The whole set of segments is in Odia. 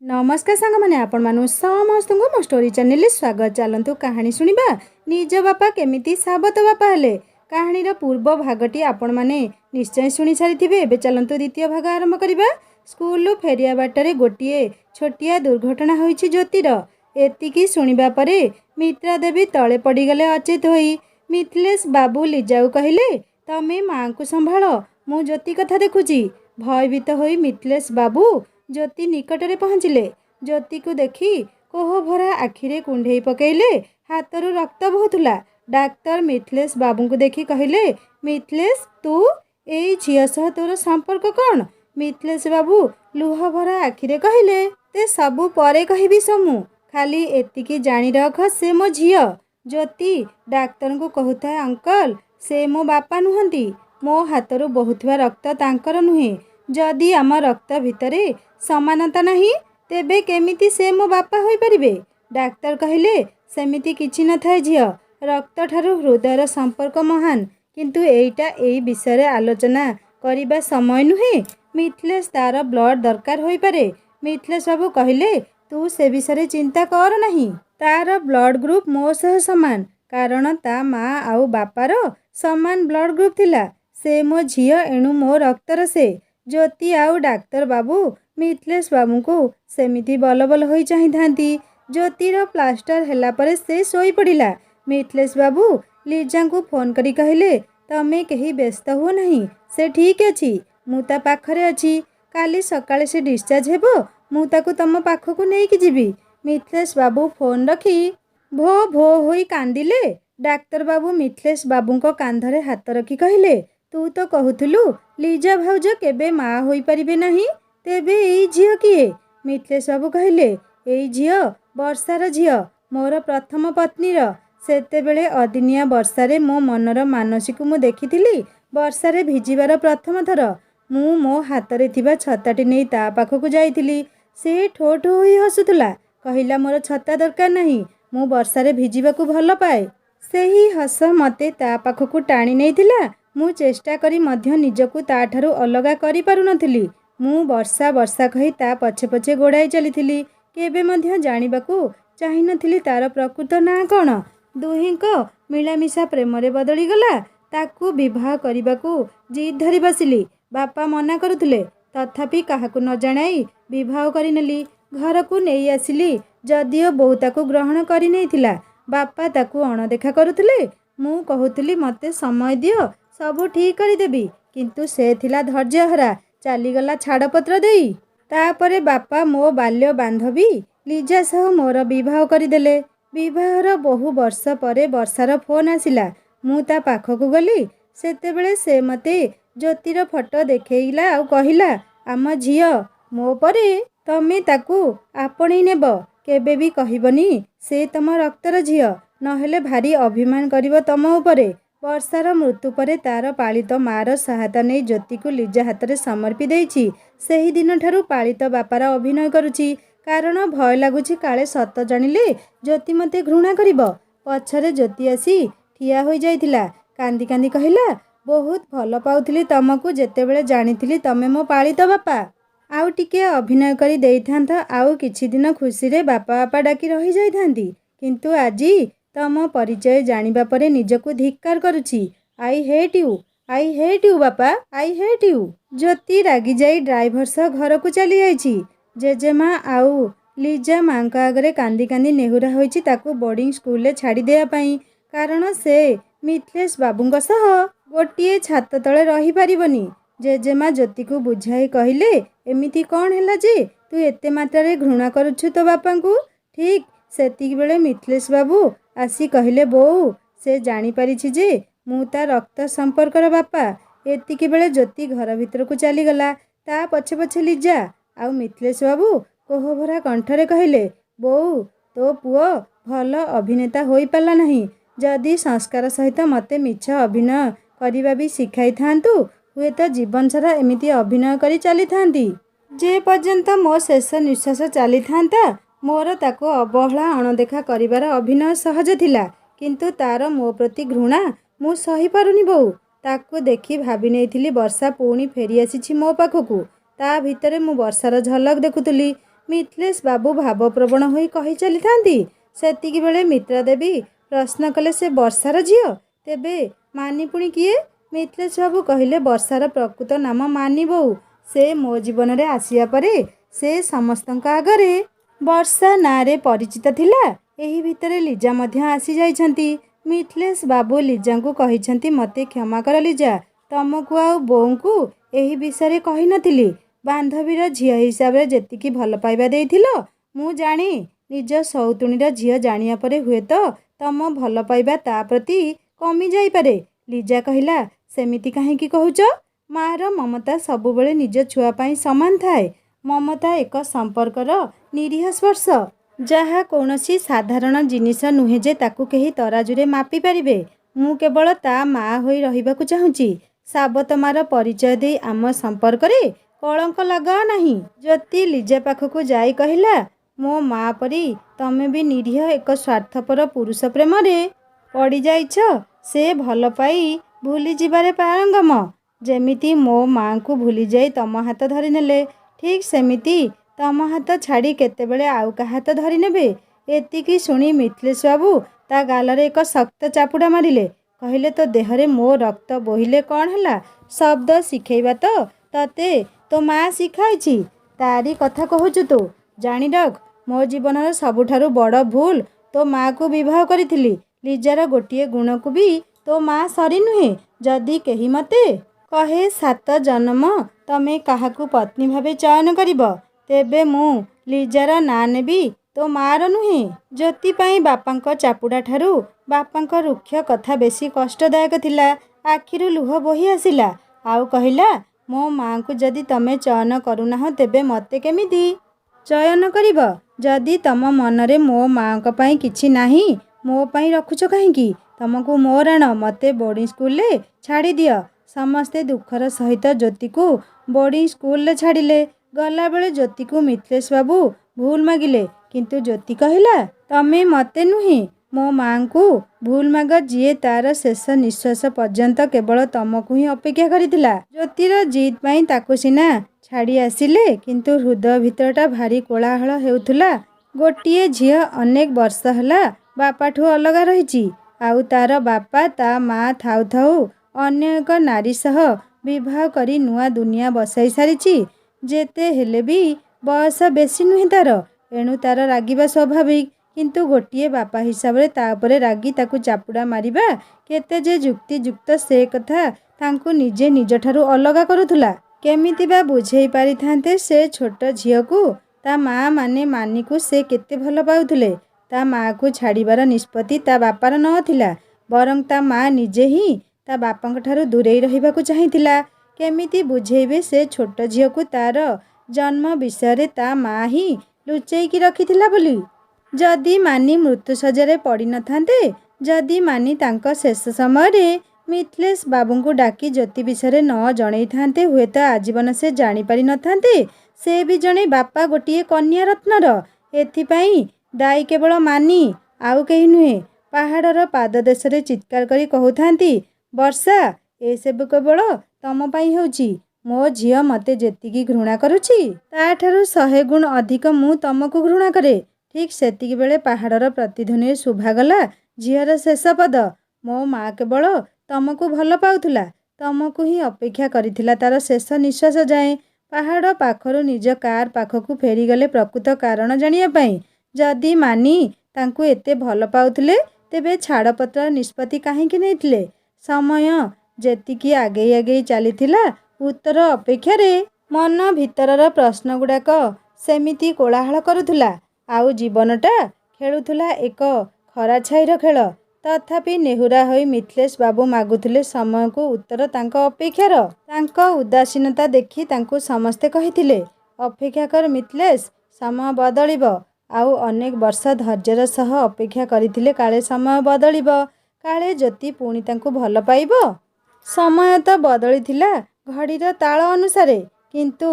नमस्कार सांग मैंने आपण मानु समस्त मो स्टोरी चैनल स्वागत। चलतु कहानी शुणा निज बापा केमिति साबत बापा हेले। कहानीर पूर्व भागटी आपण माने निश्चय शुणी सारी। एबे चलतु द्वितीय भाग आरंभ करबा। स्कूल फेरिया बाटर गोटे छोटिया दुर्घटना होईछि ज्योतिर। एतिकी शुणिबा परे मित्रा देवी तले पड़गले अचेत होई। मिथिलेश बाबू लिजाऊ कहले, तमे माँ को संभाल, मु ज्योति कथा देखुची। भयभीत होई मिथिलेश बाबू ज्योति निकटरे पहुँचिले। ज्योति को देखी कोह भरा आखिरे कुंढे पकेले। हाथरू रक्त बहुला। डाक्तर मिथिलेश बाबू को देखी कहले, मिथिलेश तू एई झियो सह तोर संपर्क कौन? मिथिलेश बाबू लुह भरा आखिरे कहले, ते सबू परे कहबी समू, खाली एतिकी जानी रख से मो झियो। ज्योति डाक्तर को कहता, अंकल से मो बापा नुहंती। मो हाथरू बहुतवा रक्त तांकर नुहे। जदि आम रक्त भितरे समानता नहीं तेबे केमिति से मो बापा होई परिबे? डाक्तर कहले, सेमिति किछि न थाए झियो, रक्त ठारू हृदयर संपर्क महान, किंतु एइटा एई विषय आलोचना करिबा समय नुहे। मिथिलेश तार ब्लड दरकार होई पारे। मिथिलेश बाबू कहले, तू से विषय चिंता कर नहीं, तार ब्लड ग्रुप मो सह समान, कारण ता माँ आउ बापार समान ब्लड ग्रुप थिला। से मो झियो एणु मो रक्तर से। ज्योति आउ डाक्तर बाबू मिथिलेश बाबू को सेमिति बल बल होई चाहि थांती। ज्योतिर प्लास्टर हैला परे से सोई पड़िला। मिथिलेश बाबू लिजा को फोन करी कहले, तमे कहीं व्यस्त हो नहीं, से ठीक अछि, मु ता पाखरे अछि। काली सकाळे से डिस्चार्ज हेबो, मु ताकू तम पाखकू नेई कि जिबी। मिथिलेश बाबू फोन रखी भो भो होई कांदिले। डाक्तर बाबू मिथिलेश बाबू को कांधरे हाथ रखी कहले, तू तो कहूथुलु लिजा भाउज केबे माँ होई परिबे नहीं, तेबे एई झियो किए? मिथिलेश बाबू कहले, एई झियो वर्षार झियो, मोर प्रथम पत्नीर। सेतेबेले अदिनिया वर्षारे मो मनर मानसिक मु देखिथिली। वर्षारे भिजिबार प्रथम थर मु मो हातरे थिबा छताटी नेई ता पाखकू जाइथिली। से ठो ठो होई हसुथुला, कहिला मोर छता दरकार नहीं, मु वर्षारे भिजिबाकू भल पाए। सेही हस मते ता पाखकू टाणी नेइथिला। मु चेष्टा करी मध्य निजकू ताठारू अलगा करि पारु नथिली। मु वर्षा वर्षा कही ता पछे पछे गोड़ाई चलीथिली। केबे मध्य जानिबाकू चाहि नथिली तार प्रकृत ना कौन। दुहिंको मिलामिशा प्रेमरे बदली गला। ताकू विवाह करिबाकू जिद धरी बसिली। बापा मना करुथुले, तथापि काहाकू न जणाई विवाह करिनेली। घरकू नेई आसिली, जदिओ बोहू ताकू ग्रहण करि नेइथिला। बापा ताकू अणदेखा करुथुले। मु कहुथुली, मते समय दियो, सबू ठीक करिदेबी, किंतु से थिला धैर्यहरा, चलीगला छाड़पत्र देई। तापरे बापा मो बाल्य बांधवी लिजा सह मोर विवाह करिदेले। विवाहर बहु वर्ष परे वर्षार फोन आसिला। मु ता पाखकू गली। सेतेबेले से मते ज्योतिर फोटो देखेइला आउ कहिला, आम झियो मो परे तमे ताकू आपणी नेब, केबे भी कहिबनी से तम रक्तर झियो, नहेले भारी अभिमान करिवो तम उपरे। वर्षार मृत्यु परे तार पालित मार सहायता नहीं ज्योति को लिजा हाथ में समर्पी देइछि। सेही दिन ठारू पालित बापार अभिनय करुछि, कारण भय लगुछि काले सत जानिले ज्योति मते घृणा करिबो। पछरे ज्योति आसी ठिया होई जाइथिला। कांदी कांदी कहिला, बहुत भल पाउथिली तमकू, जेतेबेले जानिथिली तमे मो पालित बापा। आउ टिके अभिनय करी देइथांत, आउ किछि दिन खुशी रे बापा बापा डाकी रही जाइथांती, किंतु आजी तम परिचय जानिबा परे निजकू धिक्कार करुछि। आई हेट यू बापा, आई हेट यू। ज्योति रागी जाई ड्राइवर सह घर को चली जाइछि। जेजेमा आउ लिजा माँ का आगरे कांदी कांदी नेहुरा होइछि ताकू बोर्डिंग स्कूल ले छाड़ी देया पई, कारण से मिथिलेश बाबूंग सह गोटिए छात तले रही पारिबनी। जेजेमा ज्योति को बुझाई कहले, एमिति कौन हैला जे तू एते मात्रा घृणा करुछु तो बापांकू? ठीक सेतिक बेले मिथिलेश बाबू आसी कहले, बोऊ से जानी पारिछि जे मु ता रक्त संपर्कर बापा। एतिकी बेले ज्योति घर भितर को चली गला। ता पछे पछे लिजा आउ मिथिलेश बाबू कोह भरा कंठरे कहले, बोऊ तो पुओ भल अभिनेता होई पाला नहीं। जदि संस्कार सहित मते मिछ अभिनय करिबा भी शिखाई थांतु, हुए तो जीवन सारा एमिति अभिनय करी चली थांती। जे पर्यंत मो शेष निश्वास चली थांता, मोर ताको अवहेला अणदेखा करिबार अभिनय सहज थिला, किंतु तार मो प्रति घृणा मु सही पारुनी। बोऊ ताको देखी भाभी नेइथिली वर्षा पुणी फेरी आसीछि मो पाखकू। ता भितरे मु वर्षार झलक देखुथुली। ମିଥିଲେଶ ବାବୁ ଭାବପ୍ରବଣ ହୋଇ କହି ଚାଲିଥାନ୍ତି। ସେତିକିବେଳେ ମିତ୍ରା ଦେବୀ ପ୍ରଶ୍ନ କଲେ, ସେ ବର୍ଷାର ଝିଅ? ତେବେ ମାନି ପୁଣି କିଏ? ମିଥିଲେଶ ବାବୁ କହିଲେ, ବର୍ଷାର ପ୍ରକୃତ ନାମ ମାନି ବୋଉ। ସେ ମୋ ଜୀବନରେ ଆସିବା ପରେ ସେ ସମସ୍ତଙ୍କ ଆଗରେ ବର୍ଷା ନାଁରେ ପରିଚିତ ଥିଲା। ଏହି ଭିତରେ ଲିଜା ମଧ୍ୟ ଆସିଯାଇଛନ୍ତି। ମିଥିଲେଶ ବାବୁ ଲିଜାଙ୍କୁ କହିଛନ୍ତି, ମୋତେ କ୍ଷମା କର ଲିଜା, ତମକୁ ଆଉ ବୋଉଙ୍କୁ ଏହି ବିଷୟରେ କହିନଥିଲି। ବାନ୍ଧବୀର ଝିଅ ହିସାବରେ ଯେତିକି ଭଲ ପାଇବା ଦେଇଥିଲ ମୁଁ ଜାଣେ। ନିଜ ସଉତୁଣୀର ଝିଅ ଜାଣିବା ପରେ ହୁଏତ ତମ ଭଲ ପାଇବା ତା ପ୍ରତି କମି ଯାଇପାରେ। ଲିଜା କହିଲା, ସେମିତି କାହିଁକି କହୁଛ? ମା'ର ମମତା ସବୁବେଳେ ନିଜ ଛୁଆ ପାଇଁ ସମାନ ଥାଏ। ମମତା ଏକ ସମ୍ପର୍କର ନିରୀହ ସ୍ପର୍ଶ, ଯାହା କୌଣସି ସାଧାରଣ ଜିନିଷ ନୁହେଁ ଯେ ତାକୁ କେହି ତରାଜୁରେ ମାପି ପାରିବେ। ମୁଁ କେବଳ ତା ମା' ହୋଇ ରହିବାକୁ ଚାହୁଁଛି। ସାବତ ମା'ର ପରିଚୟ ଦେଇ ଆମ ସମ୍ପର୍କରେ କଳଙ୍କ ଲଗାଅ ନାହିଁ। ଜ୍ୟୋତି ଲିଜା ପାଖକୁ ଯାଇ କହିଲା, ମୋ ମା' ପରି ତମେ ବି ନିରୀହ ଏକ ସ୍ୱାର୍ଥପର ପୁରୁଷ ପ୍ରେମରେ ପଡ଼ିଯାଇଛ। ସେ ଭଲ ପାଇ ଭୁଲି ଯିବାରେ ପାରଙ୍ଗମ। ଯେମିତି ମୋ ମା'ଙ୍କୁ ଭୁଲିଯାଇ ତମ ହାତ ଧରିନେଲେ, ଠିକ୍ ସେମିତି ତମ ହାତ ଛାଡ଼ି କେତେବେଳେ ଆଉ କାହା ହାତ ଧରିନେବେ। ଏତିକି ଶୁଣି ମିଥିଲେଶ ବାବୁ ତା ଗାଲରେ ଏକ ଶକ୍ତ ଚାପୁଡ଼ା ମାରିଲେ। କହିଲେ, ତୋ ଦେହରେ ମୋ ରକ୍ତ ବୋହିଲେ କ'ଣ ହେଲା? ଶବ୍ଦ ଶିଖେଇବା ତ ତତେ ତୋ ମା' ଶିଖାଇଛି। ତାରି କଥା କହୁଛୁ ତୁ? ଜାଣି ରଖ, ମୋ ଜୀବନର ସବୁଠାରୁ ବଡ଼ ଭୁଲ ତୋ ମା'କୁ ବିବାହ କରିଥିଲି। ଲିଜାର ଗୋଟିଏ ଗୁଣକୁ ବି ତୋ ମା' ସରି ନୁହେଁ। ଯଦି କେହି ମୋତେ କହେ 7 ଜନମ ତମେ କାହାକୁ ପତ୍ନୀ ଭାବେ ଚୟନ କରିବ, ତେବେ ମୁଁ ଲିଜାର ନାଁ ନେବି, ତୋ ମା'ର ନୁହେଁ। ଜ୍ୟୋତି ପାଇଁ ବାପାଙ୍କ ଚାପୁଡ଼ା ଠାରୁ ବାପାଙ୍କ ରୁକ୍ଷ କଥା ବେଶୀ କଷ୍ଟଦାୟକ ଥିଲା। ଆଖିରୁ ଲୁହ ବୋହି ଆସିଲା। ଆଉ କହିଲା, ମୋ ମା'ଙ୍କୁ ଯଦି ତମେ ଚୟନ କରୁନାହଁ ତେବେ ମୋତେ କେମିତି ଚୟନ କରିବ? ଯଦି ତମ ମନରେ ମୋ ମା'ଙ୍କ ପାଇଁ କିଛି ନାହିଁ, ମୋ ପାଇଁ ରଖୁଛ କାହିଁକି? ତମକୁ ମୋ ରାଣ, ମୋତେ ବୋର୍ଡ଼ିଂ ସ୍କୁଲରେ ଛାଡ଼ିଦିଅ। ସମସ୍ତେ ଦୁଃଖର ସହିତ ଜ୍ୟୋତିକୁ ବୋର୍ଡ଼ିଂ ସ୍କୁଲରେ ଛାଡ଼ିଲେ। ଗଲାବେଳେ ଜ୍ୟୋତିକୁ ମିଥିଲେଶ ବାବୁ ଭୁଲ ମାଗିଲେ, କିନ୍ତୁ ଜ୍ୟୋତି କହିଲା, ତମେ ମୋତେ ନୁହେଁ, ମୋ ମା'ଙ୍କୁ ଭୁଲ ମାଗ, ଯିଏ ତାର ଶେଷ ନିଶ୍ୱାସ ପର୍ଯ୍ୟନ୍ତ କେବଳ ତମକୁ ହିଁ ଅପେକ୍ଷା କରିଥିଲା। ଜ୍ୟୋତିର ଜିଦ୍ ପାଇଁ ତାକୁ ସିନା ଛାଡ଼ି ଆସିଲେ, କିନ୍ତୁ ହୃଦୟ ଭିତରଟା ଭାରି କୋଳାହଳ ହେଉଥିଲା। ଗୋଟିଏ ଝିଅ ଅନେକ ବର୍ଷ ହେଲା ବାପାଠୁ ଅଲଗା ରହିଛି। ଆଉ ତାର ବାପା ତା ମା' ଥାଉ ଥାଉ ଅନ୍ୟ ଏକ ନାରୀ ସହ ବିବାହ କରି ନୂଆ ଦୁନିଆ ବସାଇ ସାରିଛି। ଯେତେ ହେଲେ ବି ବୟସ ବେଶୀ ନୁହେଁ ତାର, ଏଣୁ ତାର ରାଗିବା ସ୍ୱାଭାବିକ। କିନ୍ତୁ ଗୋଟିଏ ବାପା ହିସାବରେ ତା ଉପରେ ରାଗି ତାକୁ ଚାପୁଡ଼ା ମାରିବା କେତେ ଯେ ଯୁକ୍ତିଯୁକ୍ତ ସେ କଥା ତାଙ୍କୁ ନିଜେ ନିଜଠାରୁ ଅଲଗା କରୁଥିଲା। କେମିତି ବା ବୁଝେଇ ପାରିଥାନ୍ତେ ସେ ଛୋଟ ଝିଅକୁ? ତା ମା' ମାନେ ମାନିକୁ ସେ କେତେ ଭଲ ପାଉଥିଲେ। ତା ମା'କୁ ଛାଡ଼ିବାର ନିଷ୍ପତ୍ତି ତା ବାପାର ନ ଥିଲା, ବରଂ ତା ମା' ନିଜେ ହିଁ ତା ବାପାଙ୍କ ଠାରୁ ଦୂରେଇ ରହିବାକୁ ଚାହିଁଥିଲା। କେମିତି ବୁଝେଇବେ ସେ ଛୋଟ ଝିଅକୁ ତାର ଜନ୍ମ ବିଷୟରେ ତା ମା' ହିଁ ଲୁଚେଇକି ରଖିଥିଲା ବୋଲି? ଯଦି ମାନି ମୃତ୍ୟୁଶଯ୍ୟାରେ ପଡ଼ିନଥାନ୍ତେ, ଯଦି ମାନି ତାଙ୍କ ଶେଷ ସମୟରେ ମିଥିଲେଶ ବାବୁଙ୍କୁ ଡାକି ଜ୍ୟୋତି ବିଷୟରେ ନ ଜଣେଇଥାନ୍ତେ, ହୁଏତ ଆଜୀବନ ସେ ଜାଣିପାରି ନଥାନ୍ତେ ସେ ବି ଜଣେ ବାପା ଗୋଟିଏ କନ୍ୟା ରତ୍ନର। ଏଥିପାଇଁ ଦାୟୀ କେବଳ ମାନି, ଆଉ କେହି ନୁହେଁ। ପାହାଡ଼ର ପାଦଦେଶରେ ଚିତ୍କାର କରି କହୁଥାନ୍ତି, ବର୍ଷା, ଏସବୁ କେବଳ ତମ ପାଇଁ ହେଉଛି। ମୋ ଝିଅ ମୋତେ ଯେତିକି ଘୃଣା କରୁଛି, ତା'ଠାରୁ 100 ଗୁଣ ଅଧିକ ମୁଁ ତମକୁ ଘୃଣା କରେ। ଠିକ୍ ସେତିକିବେଳେ ପାହାଡ଼ର ପ୍ରତିଧ୍ୱନିରେ ଶୁଭାଗଲା ଝିଅର ଶେଷ ପଦ, ମୋ ମା' କେବଳ ତମକୁ ଭଲ ପାଉଥିଲା, ତମକୁ ହିଁ ଅପେକ୍ଷା କରିଥିଲା ତାର ଶେଷ ନିଶ୍ୱାସ ଯାଏଁ। ପାହାଡ଼ ପାଖରୁ ନିଜ କାର୍ ପାଖକୁ ଫେରିଗଲେ ପ୍ରକୃତ କାରଣ ଜାଣିବା ପାଇଁ। ଯଦି ମାନି ତାଙ୍କୁ ଏତେ ଭଲ ପାଉଥିଲେ, ତେବେ ଛାଡ଼ପତ୍ରର ନିଷ୍ପତ୍ତି କାହିଁକି ନେଇଥିଲେ? ସମୟ ଯେତିକି ଆଗେଇ ଆଗେଇ ଚାଲିଥିଲା, ଉତ୍ତର ଅପେକ୍ଷାରେ ମନ ଭିତରର ପ୍ରଶ୍ନଗୁଡ଼ାକ ସେମିତି କୋଳାହଳ କରୁଥିଲା। ଆଉ ଜୀବନଟା ଖେଳୁଥିଲା ଏକ ଖରାଛାଇର ଖେଳ। ତଥାପି ନେହୁରା ହୋଇ ମିଥିଲେଶ ବାବୁ ମାଗୁଥିଲେ ସମୟକୁ ଉତ୍ତର ତାଙ୍କ ଅପେକ୍ଷାର। ତାଙ୍କ ଉଦାସୀନତା ଦେଖି ତାଙ୍କୁ ସମସ୍ତେ କହିଥିଲେ, ଅପେକ୍ଷା କର ମିଥିଲେଶ, ସମୟ ବଦଳିବ। ଆଉ ଅନେକ ବର୍ଷ ଧୈର୍ଯ୍ୟର ସହ ଅପେକ୍ଷା କରିଥିଲେ କାଳେ ସମୟ ବଦଳିବ, କାଳେ ଜ୍ୟୋତି ପୁଣି ତାଙ୍କୁ ଭଲ ପାଇବ। ସମୟ ତ ବଦଳିଥିଲା ଘଡ଼ିର ତାଳ ଅନୁସାରେ, କିନ୍ତୁ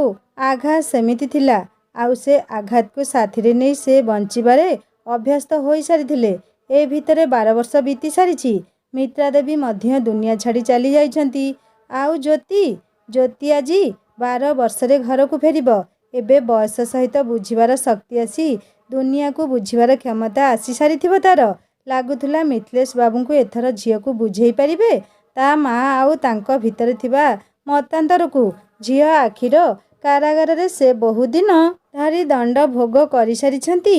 ଆଘାତ ସେମିତି ଥିଲା। ଆଉ ସେ ଆଘାତକୁ ସାଥିରେ ନେଇ ସେ ବଞ୍ଚିବାରେ ଅଭ୍ୟସ୍ତ ହୋଇ ସାରିଥିଲେ। ଏ ଭିତରେ 12 ବର୍ଷ ବିତି ସାରିଛି। ମିତ୍ରା ଦେବୀ ମଧ୍ୟ ଦୁନିଆ ଛାଡ଼ି ଚାଲି ଯାଇଛନ୍ତି। ଆଉ ଜ୍ୟୋତି? ଜ୍ୟୋତି ଆଜି 12 ବର୍ଷରେ ଘରକୁ ଫେରିବ। ଏବେ ବୟସ ସହିତ ବୁଝିବାର ଶକ୍ତି ଆସି ଦୁନିଆକୁ ବୁଝିବାର କ୍ଷମତା ଆସି ସାରିଥିବ ତା'ର। ଲାଗୁଥିଲା ମିଥିଲେଶ ବାବୁଙ୍କୁ ଏଥର ଝିଅକୁ ବୁଝେଇ ପାରିବେ ତା ମା ଆଉ ତାଙ୍କ ଭିତରେ ଥିବା ମତାନ୍ତରକୁ। ଝିଅ ଆଖିର କାରାଗାରରେ ସେ ବହୁଦିନ ଧରି ଦଣ୍ଡ ଭୋଗ କରିସାରିଛନ୍ତି।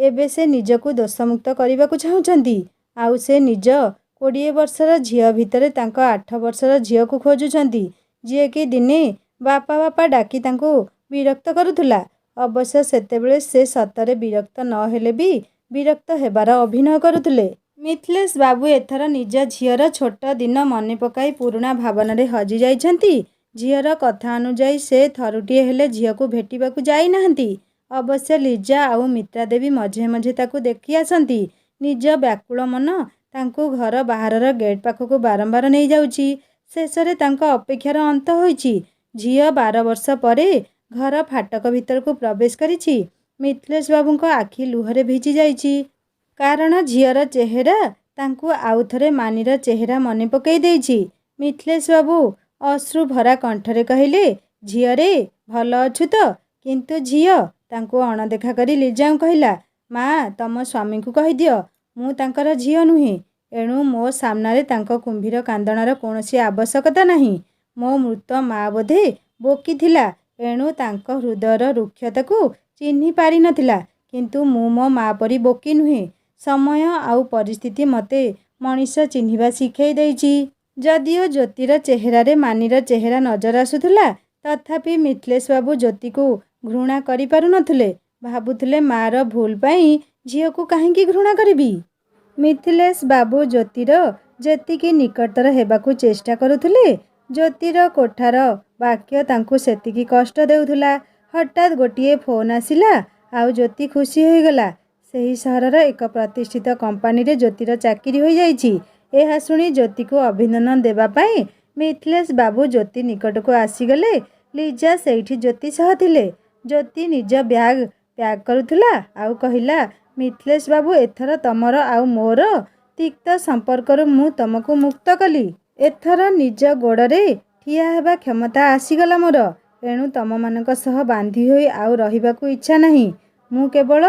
ଏବେ ସେ ନିଜକୁ ଦୋଷମୁକ୍ତ କରିବାକୁ ଚାହୁଁଛନ୍ତି। ଆଉ ସେ ନିଜ 20 ବର୍ଷର ଝିଅ ଭିତରେ ତାଙ୍କ 8 ବର୍ଷର ଝିଅକୁ ଖୋଜୁଛନ୍ତି, ଯିଏକି ଦିନେ ବାପା ବାପା ଡାକି ତାଙ୍କୁ ବିରକ୍ତ କରୁଥିଲା। ଅବଶ୍ୟ ସେତେବେଳେ ସେ ସତରେ ବିରକ୍ତ ନ ହେଲେ ବି ବିରକ୍ତ ହେବାର ଅଭିନୟ କରୁଥିଲେ। ମିଥିଲେଶ ବାବୁ ଏଥର ନିଜ ଝିଅର ଛୋଟ ଦିନ ମନେ ପକାଇ ପୁରୁଣା ଭାବନାରେ ହଜି ଯାଇଛନ୍ତି। ଝିଅର କଥା ଅନୁଯାୟୀ ସେ ଥରୁଟିଏ ହେଲେ ଝିଅକୁ ଭେଟିବାକୁ ଯାଇନାହାନ୍ତି। ଅବଶ୍ୟ ଲିଜା ଆଉ ମିତ୍ରା ଦେବୀ ମଝିରେ ମଝିରେ ତାକୁ ଦେଖି ଆସନ୍ତି। ନିଜ ବ୍ୟାକୁଳ ମନ ତାଙ୍କୁ ଘର ବାହାରର ଗେଟ୍ ପାଖକୁ ବାରମ୍ବାର ନେଇଯାଉଛି। ଶେଷରେ ତାଙ୍କ ଅପେକ୍ଷାର ଅନ୍ତ ହୋଇଛି। ଝିଅ 12 ବର୍ଷ ପରେ ଘର ଫାଟକ ଭିତରକୁ ପ୍ରବେଶ କରିଛି। ମିଥିଲେଶ ବାବୁଙ୍କ ଆଖି ଲୁହରେ ଭିଜି ଯାଇଛି। କାରଣ ଝିଅର ଚେହେରା ତାଙ୍କୁ ଆଉ ଥରେ ମାନିର ଚେହେରା ମନେ ପକାଇ ଦେଇଛି। ମିଥିଲେଶ ବାବୁ ଅଶ୍ରୁ ଭରା କଣ୍ଠରେ କହିଲେ, ଝିଅରେ ଭଲ ଅଛୁ ତ? କିନ୍ତୁ ଝିଅ ତାଙ୍କୁ ଅଣଦେଖା କରି ଲିଜାଙ୍କୁ କହିଲା, ମା ତମ ସ୍ୱାମୀଙ୍କୁ କହିଦିଅ ମୁଁ ତାଙ୍କର ଝିଅ ନୁହେଁ। ଏଣୁ ମୋ ସାମ୍ନାରେ ତାଙ୍କ କୁମ୍ଭୀର କାନ୍ଦଣାର କୌଣସି ଆବଶ୍ୟକତା ନାହିଁ। ମୋ ମୃତ ମା ବୋଧେ ବୋକି ଥିଲା, ଏଣୁ ତାଙ୍କ ହୃଦୟର ରୁକ୍ଷତାକୁ ଚିହ୍ନି ପାରିନଥିଲା। କିନ୍ତୁ ମୁଁ ମୋ ମା ପରି ବୋକି ନୁହେଁ। ସମୟ ଆଉ ପରିସ୍ଥିତି ମୋତେ ମଣିଷ ଚିହ୍ନିବା ଶିଖେଇ ଦେଇଛି। ଯଦିଓ ଜ୍ୟୋତିର ଚେହେରାରେ ମାନିର ଚେହେରା ନଜର ଆସୁଥିଲା, ତଥାପି ମିଥିଲେଶ ବାବୁ ଜ୍ୟୋତିକୁ ଘୃଣା କରିପାରୁନଥିଲେ। ଭାବୁଥିଲେ ମାର ଭୁଲ ପାଇଁ ଝିଅକୁ କାହିଁକି ଘୃଣା କରିବି। ମିଥିଲେଶ ବାବୁ ଜ୍ୟୋତିର ଯେତିକି ନିକଟତର ହେବାକୁ ଚେଷ୍ଟା କରୁଥିଲେ, ଜ୍ୟୋତିର କୋଠାର ବାକ୍ୟ ତାଙ୍କୁ ସେତିକି କଷ୍ଟ ଦେଉଥିଲା। ହଠାତ୍ ଗୋଟିଏ ଫୋନ୍ ଆସିଲା, ଆଉ ଜ୍ୟୋତି ଖୁସି ହୋଇଗଲା। ସେହି ସହରର ଏକ ପ୍ରତିଷ୍ଠିତ କମ୍ପାନୀରେ ଜ୍ୟୋତିର ଚାକିରି ହୋଇଯାଇଛି। ଏହା ଶୁଣି ଜ୍ୟୋତିକୁ ଅଭିନନ୍ଦନ ଦେବା ପାଇଁ ମିଥିଲେଶ ବାବୁ ଜ୍ୟୋତି ନିକଟକୁ ଆସିଗଲେ। ଲିଜା ସେଇଠି ଜ୍ୟୋତି ସହ ଥିଲେ। ଜ୍ୟୋତି ନିଜ ବ୍ୟାଗ୍ ପ୍ୟାକ୍ କରୁଥିଲା ଆଉ କହିଲା, ମିଥିଲେଶ ବାବୁ ଏଥର ତମର ଆଉ ମୋର ତିକ୍ତ ସମ୍ପର୍କରୁ ମୁଁ ତମକୁ ମୁକ୍ତ କଲି। ଏଥର ନିଜ ଗୋଡ଼ରେ ଠିଆ ହେବା କ୍ଷମତା ଆସିଗଲା ମୋର। ଏଣୁ ତମମାନଙ୍କ ସହ ବାନ୍ଧି ହୋଇ ଆଉ ରହିବାକୁ ଇଚ୍ଛା ନାହିଁ। ମୁଁ କେବଳ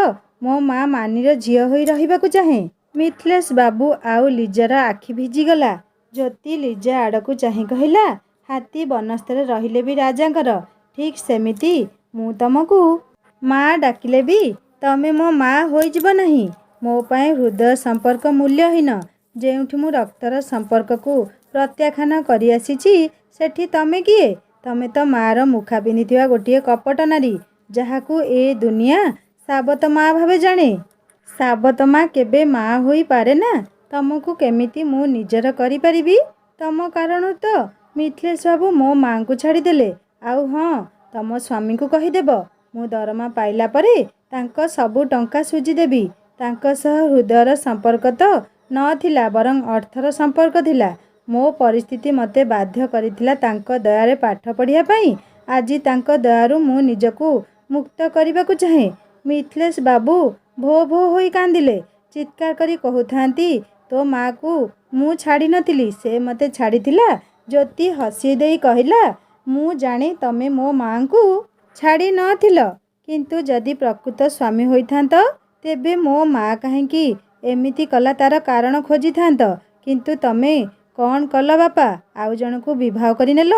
ମୋ ମା ମାନିର ଝିଅ ହୋଇ ରହିବାକୁ ଚାହେଁ। ମିଥିଲେଶ ବାବୁ ଆଉ ଲିଜାର ଆଖି ଭିଜିଗଲା। ଜ୍ୟୋତି ଲିଜା ଆଡ଼କୁ ଚାହିଁ କହିଲା, ହାତୀ ବନସ୍ତରେ ରହିଲେ ବି ରାଜାଙ୍କର, ଠିକ୍ ସେମିତି ମୁଁ ତମକୁ ମା ଡାକିଲେ ବି ତମେ ମୋ ମା ହୋଇଯିବ ନାହିଁ। ମୋ ପାଇଁ ହୃଦୟ ସମ୍ପର୍କ ମୂଲ୍ୟହୀନ। ଯେଉଁଠି ମୁଁ ରକ୍ତର ସମ୍ପର୍କକୁ ପ୍ରତ୍ୟାଖ୍ୟାନ କରିଆସିଛି, ସେଠି ତମେ କିଏ? ତମେ ତ ମାର ମୁଖା ପିନ୍ଧିଥିବା ଗୋଟିଏ କପଟ ନାରୀ, ଯାହାକୁ ଏ ଦୁନିଆ ସାବତ ମା ଭାବେ ଜାଣେ। ସାବତ ମା କେବେ ମା ହୋଇପାରେ ନା। ତମକୁ କେମିତି ମୁଁ ନିଜର କରିପାରିବି? ତମ କାରଣରୁ ତ ମିଥିଲେଶ ବାବୁ ମୋ ମାଙ୍କୁ ଛାଡ଼ିଦେଲେ। ଆଉ ହଁ, ତମ ସ୍ୱାମୀଙ୍କୁ କହିଦେବ, ମୁଁ ଦରମା ପାଇଲା ପରେ ତାଙ୍କ ସବୁ ଟଙ୍କା ସୁଝିଦେବି। ତାଙ୍କ ସହ ହୃଦୟର ସମ୍ପର୍କ ତ ନଥିଲା, ବରଂ ଅର୍ଥର ସମ୍ପର୍କ ଥିଲା। ମୋ ପରିସ୍ଥିତି ମୋତେ ବାଧ୍ୟ କରିଥିଲା ତାଙ୍କ ଦୟାରେ ପାଠ ପଢ଼ିବା ପାଇଁ। ଆଜି ତାଙ୍କ ଦୟାରୁ ମୁଁ ନିଜକୁ ମୁକ୍ତ କରିବାକୁ ଚାହେଁ। ମିଥିଲେଶ ବାବୁ ଭୋ ଭୋ ହୋଇ କାନ୍ଦିଲେ। ଚିତ୍କାର କରି କହୁଥାନ୍ତି, ତୋ ମାକୁ ମୁଁ ଛାଡ଼ି ନଥିଲି, ସେ ମୋତେ ଛାଡ଼ିଥିଲା। ଜ୍ୟୋତି ହସି ଦେଇ କହିଲା, ମୁଁ ଜାଣେ ତମେ ମୋ ମାଙ୍କୁ ଛାଡ଼ି ନଥିଲ, କିନ୍ତୁ ଯଦି ପ୍ରକୃତ ସ୍ୱାମୀ ହୋଇଥାନ୍ତ, ତେବେ ମୋ ମା କାହିଁକି ଏମିତି କଲା ତା'ର କାରଣ ଖୋଜିଥାନ୍ତ। କିନ୍ତୁ ତମେ କ'ଣ କଲ ବାପା? ଆଉ ଜଣକୁ ବିବାହ କରିନେଲ।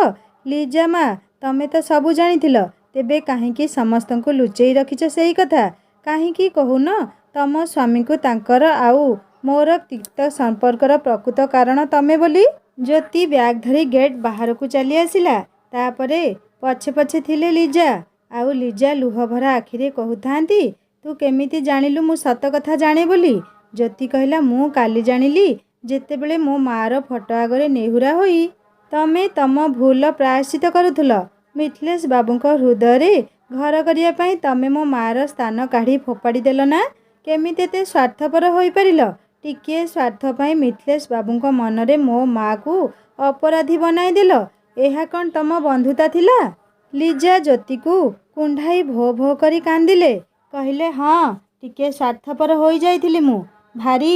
ଲିଜା ମା, ତମେ ତ ସବୁ ଜାଣିଥିଲ, ତେବେ କାହିଁକି ସମସ୍ତଙ୍କୁ ଲୁଚେଇ ରଖିଛ ସେଇ କଥା? କାହିଁକି କହୁନ ତମ ସ୍ୱାମୀଙ୍କୁ ତାଙ୍କର ଆଉ ମୋର ତିକ୍ତ ସମ୍ପର୍କର ପ୍ରକୃତ କାରଣ ତମେ ବୋଲି? ଜ୍ୟୋତି ବ୍ୟାଗ୍ ଧରି ଗେଟ୍ ବାହାରକୁ ଚାଲି ଆସିଲା। ତାପରେ ପଛେ ପଛେ ଥିଲେ ଲିଜା। ଆଉ ଲିଜା ଲୁହଭରା ଆଖିରେ କହୁଥାନ୍ତି, ତୁ କେମିତି ଜାଣିଲୁ ମୁଁ ସତ କଥା ଜାଣେ ବୋଲି? ଜ୍ୟୋତି କହିଲା, ମୁଁ କାଲି ଜାଣିଲି, ଯେତେବେଳେ ମୋ ମାର ଫଟୋ ଆଗରେ ନେହୁରା ହୋଇ ତମେ ତମ ଭୁଲର ପ୍ରାୟଶ୍ଚିତ କରୁଥିଲ। ମିଥିଲେଶ ବାବୁଙ୍କ ହୃଦୟରେ ଘର କରିବା ପାଇଁ ତମେ ମୋ ମାର ସ୍ଥାନ କାଢ଼ି ଫୋପାଡ଼ି ଦେଲ ନା? କେମିତି ଏତେ ସ୍ୱାର୍ଥପର ହୋଇପାରିଲ? ଟିକିଏ ସ୍ୱାର୍ଥ ପାଇଁ ମିଥିଲେଶ ବାବୁଙ୍କ ମନରେ ମୋ ମାକୁ ଅପରାଧୀ ବନାଇଦେଲ। ଏହା କ'ଣ ତମ ବନ୍ଧୁତା ଥିଲା? ଲିଜା ଜ୍ୟୋତିକୁ କୁଣ୍ଢାଇ ଭୋ ଭୋ କରି କାନ୍ଦିଲେ। କହିଲେ, ହଁ, ଟିକିଏ ସ୍ୱାର୍ଥପର ହୋଇଯାଇଥିଲି ମୁଁ। ଭାରି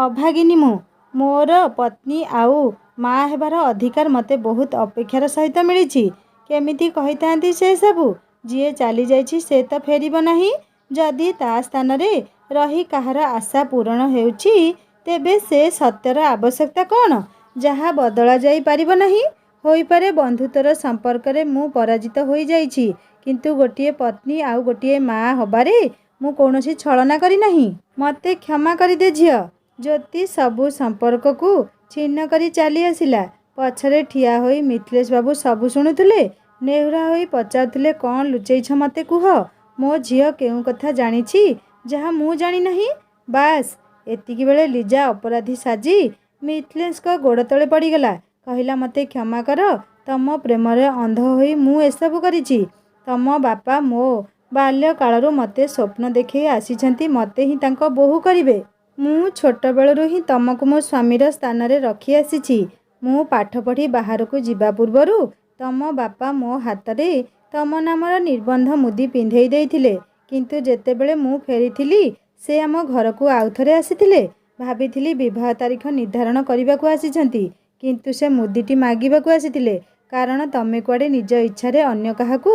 ଅଭାଗିନୀ ମୁଁ। ମୋର ପତ୍ନୀ ଆଉ ମା ହେବାର ଅଧିକାର ମୋତେ ବହୁତ ଅପେକ୍ଷାର ସହିତ ମିଳିଛି। କେମିତି କହିଥାନ୍ତି ସେ ସବୁ? ଯିଏ ଚାଲି ଯାଇଛି ସେ ତ ଫେରିବ ନାହିଁ। ଯଦି ତା ସ୍ଥାନରେ ରହି କାହାର ଆଶା ପୂରଣ ହେଉଛି ତେବେ ସେ ସତ୍ୟର ଆବଶ୍ୟକତା କ'ଣ, ଯାହା ବଦଳା ଯାଇପାରିବ ନାହିଁ। ହୋଇପାରେ ବନ୍ଧୁତ୍ୱର ସମ୍ପର୍କରେ ମୁଁ ପରାଜିତ ହୋଇଯାଇଛି, କିନ୍ତୁ ଗୋଟିଏ ପତ୍ନୀ ଆଉ ଗୋଟିଏ ମା' ହବାରେ ମୁଁ କୌଣସି ଛଳନା କରିନାହିଁ। ମୋତେ କ୍ଷମା କରିଦେ ଝିଅ। ଜ୍ୟୋତି ସବୁ ସମ୍ପର୍କକୁ ଛିନ୍ନ କରି ଚାଲି ଆସିଲା। ପଛରେ ଠିଆ ହୋଇ ମିଥିଲେଶ ବାବୁ ସବୁ ଶୁଣୁଥିଲେ। ନେହୁରା ହୋଇ ପଚାରୁଥିଲେ, କ'ଣ ଲୁଚେଇଛ ମୋତେ କୁହ। ମୋ ଝିଅ କେଉଁ କଥା ଜାଣିଛି ଯାହା ମୁଁ ଜାଣିନାହିଁ? ବାସ୍ ଏତିକିବେଳେ ଲିଜା ଅପରାଧୀ ସାଜି ମିଥିଲେଶଙ୍କ ଗୋଡ଼ ତଳେ ପଡ଼ିଗଲା। କହିଲା, ମୋତେ କ୍ଷମା କର। ତମ ପ୍ରେମରେ ଅନ୍ଧ ହୋଇ ମୁଁ ଏସବୁ କରିଛି। ତମ ବାପା ମୋ ବାଲ୍ୟକାଳରୁ ମୋତେ ସ୍ୱପ୍ନ ଦେଖେଇ ଆସିଛନ୍ତି ମୋତେ ହିଁ ତାଙ୍କ ବୋହୂ କରିବେ। ମୁଁ ଛୋଟବେଳରୁ ହିଁ ତମକୁ ମୋ ସ୍ୱାମୀର ସ୍ଥାନରେ ରଖି ଆସିଛି। ମୁଁ ପାଠ ପଢ଼ି ବାହାରକୁ ଯିବା ପୂର୍ବରୁ ତମ ବାପା ମୋ ହାତରେ ତମ ନାମର ନିର୍ବନ୍ଧ ମୁଦି ପିନ୍ଧେଇ ଦେଇଥିଲେ। କିନ୍ତୁ ଯେତେବେଳେ ମୁଁ ଫେରିଥିଲି ସେ ଆମ ଘରକୁ ଆଉଥରେ ଆସିଥିଲେ। ଭାବିଥିଲି ବିବାହ ତାରିଖ ନିର୍ଦ୍ଧାରଣ କରିବାକୁ ଆସିଛନ୍ତି, କିନ୍ତୁ ସେ ମୁଦିଟି ମାଗିବାକୁ ଆସିଥିଲେ। କାରଣ ତମେ କୁଆଡ଼େ ନିଜ ଇଚ୍ଛାରେ ଅନ୍ୟ କାହାକୁ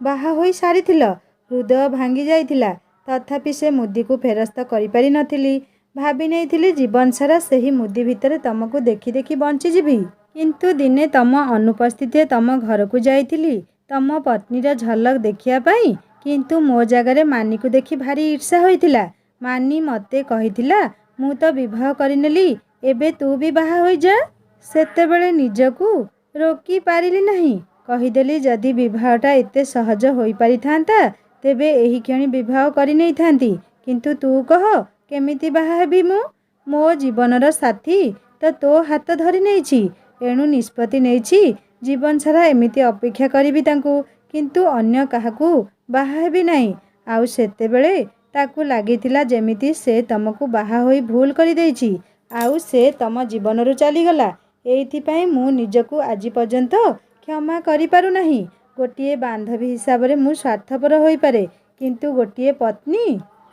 ବାହା ହୋଇ ସାରିଥିଲ। ହୃଦୟ ଭାଙ୍ଗି ଯାଇଥିଲା। ତଥାପି ସେ ମୁଦିକୁ ଫେରସ୍ତ କରିପାରି ନଥିଲି। ଭାବି ନେଇଥିଲି ଜୀବନସାରା ସେହି ମୁଦି ଭିତରେ ତମକୁ ଦେଖି ଦେଖି ବଞ୍ଚିଯିବି। କିନ୍ତୁ ଦିନେ ତମ ଅନୁପସ୍ଥିତିରେ ତମ ଘରକୁ ଯାଇଥିଲି ତମ ପତ୍ନୀର ଝଲକ ଦେଖିବା ପାଇଁ। କିନ୍ତୁ ମୋ ଜାଗାରେ ମାନିକୁ ଦେଖି ଭାରି ଈର୍ଷା ହୋଇଥିଲା। ମାନି ମୋତେ କହିଥିଲା, ମୁଁ ତ ବିବାହ କରିନେଲି, ଏବେ ତୁ ବି ବାହା ହୋଇଯା। ସେତେବେଳେ ନିଜକୁ ରୋକି ପାରିଲି ନାହିଁ। କହିଦେଲି, ଯଦି ବିବାହଟା ଏତେ ସହଜ ହୋଇପାରିଥାନ୍ତା ତେବେ ଏହିକ୍ଷଣି ବିବାହ କରିନେଇଥାନ୍ତି। କିନ୍ତୁ ତୁ କହ, କେମିତି ବାହା ହେବି ମୁଁ? ମୋ ଜୀବନର ସାଥୀ ତ ତୋ ହାତ ଧରି ନେଇଛି। ଏଣୁ ନିଷ୍ପତ୍ତି ନେଇଛି ଜୀବନସାରା ଏମିତି ଅପେକ୍ଷା କରିବି ତାଙ୍କୁ, କିନ୍ତୁ ଅନ୍ୟ କାହାକୁ ବାହା ହେବି ନାହିଁ। ଆଉ ସେତେବେଳେ ତାକୁ ଲାଗିଥିଲା ଯେମିତି ସେ ତମକୁ ବାହା ହୋଇ ଭୁଲ କରିଦେଇଛି, ଆଉ ସେ ତମ ଜୀବନରୁ ଚାଲିଗଲା। ଏଇଥିପାଇଁ ମୁଁ ନିଜକୁ ଆଜି ପର୍ଯ୍ୟନ୍ତ କ୍ଷମା କରିପାରୁନାହିଁ। ଗୋଟିଏ ବାନ୍ଧବୀ ହିସାବରେ ମୁଁ ସ୍ୱାର୍ଥପର ହୋଇପାରେ, କିନ୍ତୁ ଗୋଟିଏ ପତ୍ନୀ